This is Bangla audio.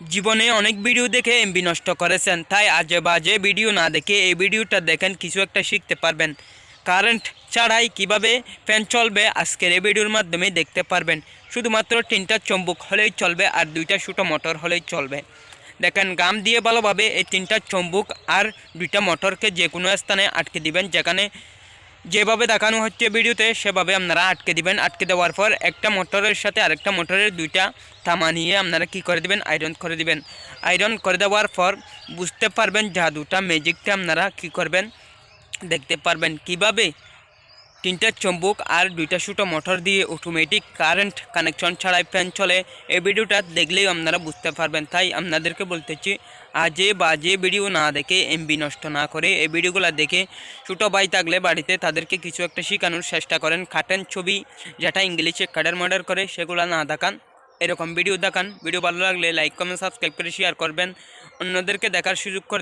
জীবনে অনেক ভিডিও দেখে এমবি নষ্ট করেছেন, তাই আজে বাজে ভিডিও না দেখে এই ভিডিওটা দেখেন, কিছু একটা শিখতে পারবেন। কারেন্ট ছাড়াই কিভাবে ফ্যান চলবে আজকের এই ভিডিওর মাধ্যমে দেখতে পারবেন। শুধুমাত্র 3টা চম্বুক হলেই চলবে আর 2টা ছোটো মোটর হলেই চলবে। দেখেন, গাম দিয়ে ভালোভাবে এই 3টা চম্বুক আর 2টা মোটরকে যে কোনো স্থানে আটকে দিবেন, যেখানে যেভাবে দেখানো হচ্ছে ভিডিওতে সেভাবে আপনারা আটকে দিবেন। আটকে দেওয়ার পর একটা মোটরের সাথে আরেকটা মোটরের 2টা থামা নিয়ে আপনারা কি করে দিবেন, আয়রন করে দিবেন। আয়রন করে দেওয়ার পর বুঝতে পারবেন জাদুটা, ম্যাজিকটা আপনারা কি করবেন দেখতে পারবেন। কিভাবে 3টা চম্বুক আর 2টা ছোটো মোটর দিয়ে অটোমেটিক কারেন্ট কানেকশন ছাড়াই ফ্যান চলে, এই ভিডিওটা দেখলেই আপনারা বুঝতে পারবেন। তাই আপনাদেরকে বলতেছি, আজে বাজে ভিডিও না দেখে এমবি নষ্ট না করে এই ভিডিওগুলো দেখে ছোটো ভাই থাকলে বাড়িতে তাদেরকে কিছু একটা শেখানোর চেষ্টা করেন। কাটেন ছবি যেটা ইংলিশে কাটার মার্ডার করে সেগুলো না দেখান, এরকম ভিডিও দেখান। ভিডিও ভালো লাগলে লাইক কমেন্ট সাবস্ক্রাইব করে শেয়ার করবেন, অন্যদেরকে দেখার সুযোগ করে